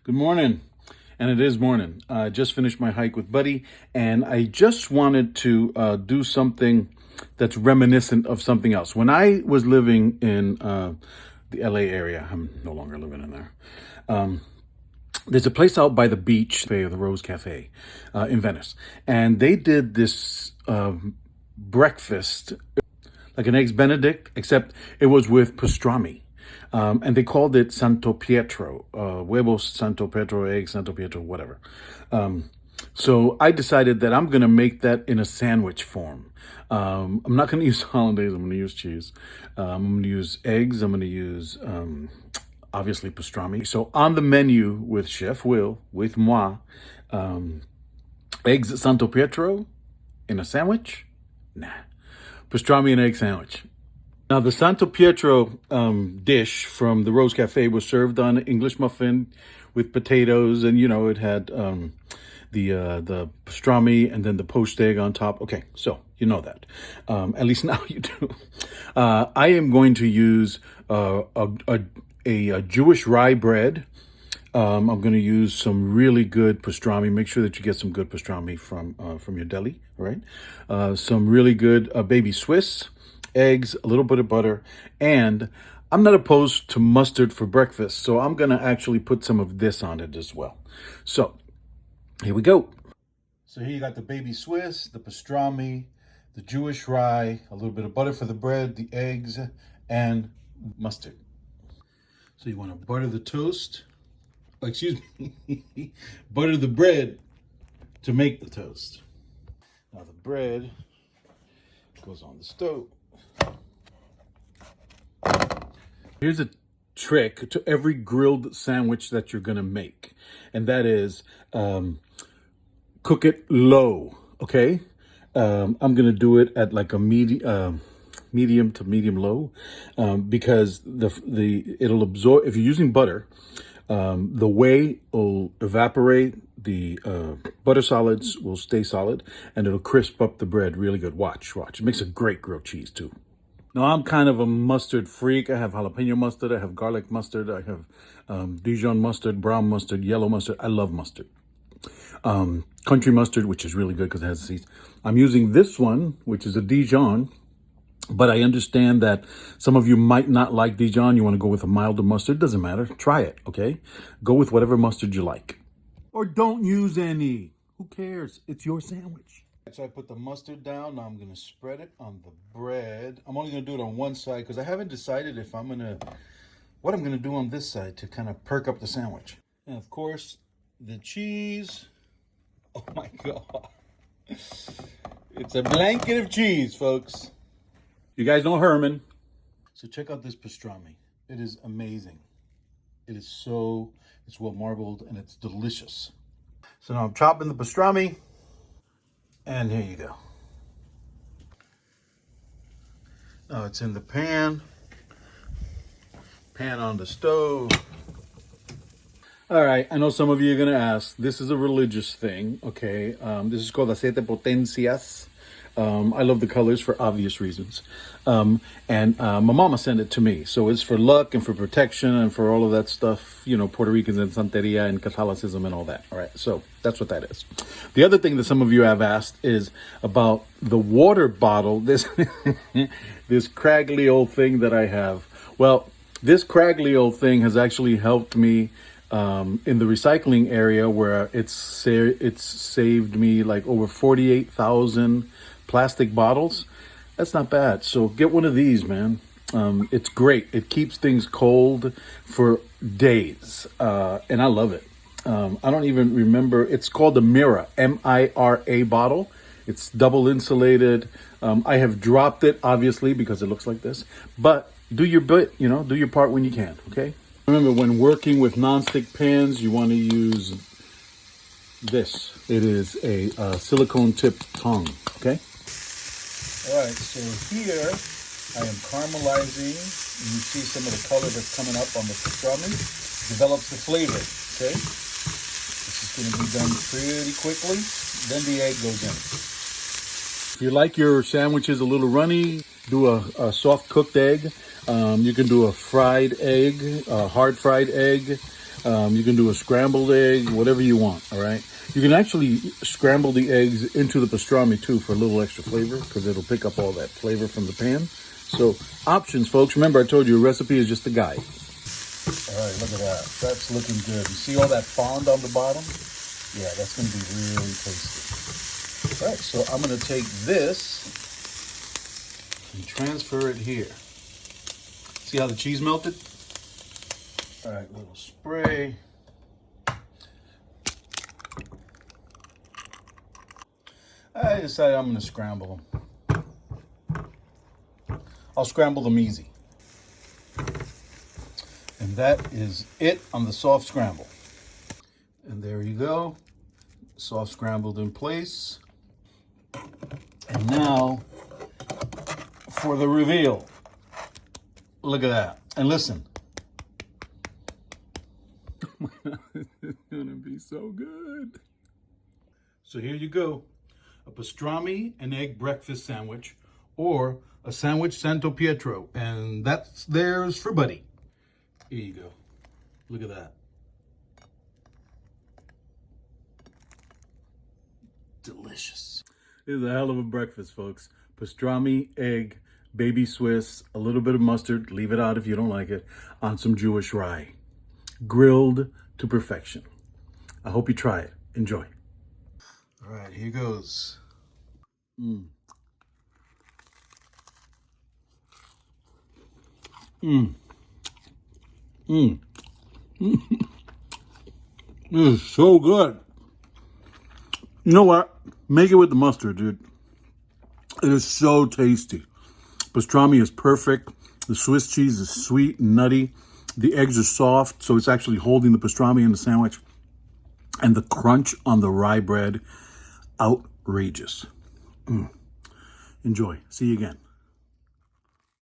Good morning. And it is morning. I just finished my hike with Buddy, and I just wanted to do something that's reminiscent of something else. When I was living in the LA area, I'm no longer living in there. There's a place out by the beach, the Rose Cafe in Venice, and they did this breakfast, like an eggs Benedict, except it was with pastrami. And they called it Santo Pietro, Huevos Santo Pietro, eggs Santo Pietro, whatever. So I decided that I'm going to make that in a sandwich form. I'm not going to use hollandaise. I'm going to use cheese. I'm going to use eggs. I'm going to use, obviously, pastrami. So on the menu with Chef Will, with moi, eggs Santo Pietro in a sandwich? Nah. Pastrami and egg sandwich. Now, the Santo Pietro dish from the Rose Cafe was served on an English muffin with potatoes, and it had the pastrami and then the poached egg on top. Okay, so you know that. At least now you do. I am going to use a Jewish Rye Bread. I'm going to use some really good pastrami. Make sure that you get some good pastrami from your deli, all right? Some really good baby Swiss. Eggs, a little bit of butter, and I'm not opposed to mustard for breakfast, so I'm going to actually put some of this on it as well. So, here we go. So here you got the baby Swiss, the pastrami, the Jewish rye, a little bit of butter for the bread, the eggs, and mustard. So you want to butter the toast, butter the bread to make the toast. Now the bread goes on the stove. Here's a trick to every grilled sandwich that you're going to make, and that is cook it low, okay? I'm going to do it at like a medium to medium low because it'll absorb. If you're using butter, the whey will evaporate, the butter solids will stay solid, and it'll crisp up the bread really good. Watch. It makes a great grilled cheese too. Now, I'm kind of a mustard freak. I have jalapeno mustard. I have garlic mustard. I have Dijon mustard, brown mustard, yellow mustard. I love mustard. Country mustard, which is really good because it has seeds. I'm using this one, which is a Dijon, but I understand that some of you might not like Dijon. You want to go with a milder mustard. Doesn't matter. Try it, okay? Go with whatever mustard you like. Or don't use any. Who cares? It's your sandwich. So I put the mustard down. Now I'm going to spread it on the bread. I'm only going to do it on one side because I haven't decided if what I'm going to do on this side to kind of perk up the sandwich. And of course, the cheese. Oh my God. It's a blanket of cheese, folks. You guys know Herman. So check out this pastrami. It is amazing. It's well marbled and it's delicious. So now I'm chopping the pastrami. And here you go. Now it's in the pan on the stove. All right, I know some of you are going to ask, this is a religious thing, okay? This is called aceite potencias. I love the colors for obvious reasons. And my mama sent it to me. So it's for luck and for protection and for all of that stuff, Puerto Ricans and Santeria and Catholicism and all that. All right, so that's what that is. The other thing that some of you have asked is about the water bottle, this craggly old thing that I have. Well, this craggly old thing has actually helped me in the recycling area where it's saved me like over 48,000 plastic bottles. That's not bad. So get one of these, man. It's great. It keeps things cold for days. And I love it. I don't even remember. It's called the Mira, M-I-R-A bottle. It's double insulated. I have dropped it, obviously, because it looks like this. But do your bit, do your part when you can, okay? Remember, when working with nonstick pans, you want to use this. It is a silicone tipped tongue, okay? All right, so here I am caramelizing. You see some of the color that's coming up on the pastrami. Develops the flavor, okay? This is going to be done pretty quickly. Then the egg goes in. If you like your sandwiches a little runny, do a soft cooked egg. You can do a fried egg, a hard fried egg, You can do a scrambled egg, whatever you want, all right? You can actually scramble the eggs into the pastrami too for a little extra flavor because it'll pick up all that flavor from the pan. So options, folks. Remember, I told you a recipe is just a guide. All right, look at that. That's looking good. You see all that fond on the bottom? Yeah, that's going to be really tasty. All right, so I'm going to take this and transfer it here. See how the cheese melted? All right, little spray. I decided I'm going to scramble them. I'll scramble them easy. And that is it on the soft scramble. And there you go. Soft scrambled in place. And now for the reveal. Look at that. And listen. It's gonna be so good. So here you go. A pastrami and egg breakfast sandwich, or a sandwich Santo Pietro. And that's theirs for Buddy. Here you go. Look at that. Delicious. This is a hell of a breakfast, folks. Pastrami, egg, baby Swiss, a little bit of mustard, leave it out if you don't like it, on some Jewish rye. Grilled to perfection. I hope you try it. Enjoy. All right, here goes. Mmm. Mmm. Mmm. This is so good. You know what? Make it with the mustard, dude. It is so tasty. Pastrami is perfect. The Swiss cheese is sweet and nutty. The eggs are soft, so it's actually holding the pastrami in the sandwich. And the crunch on the rye bread, outrageous. Enjoy. See you again.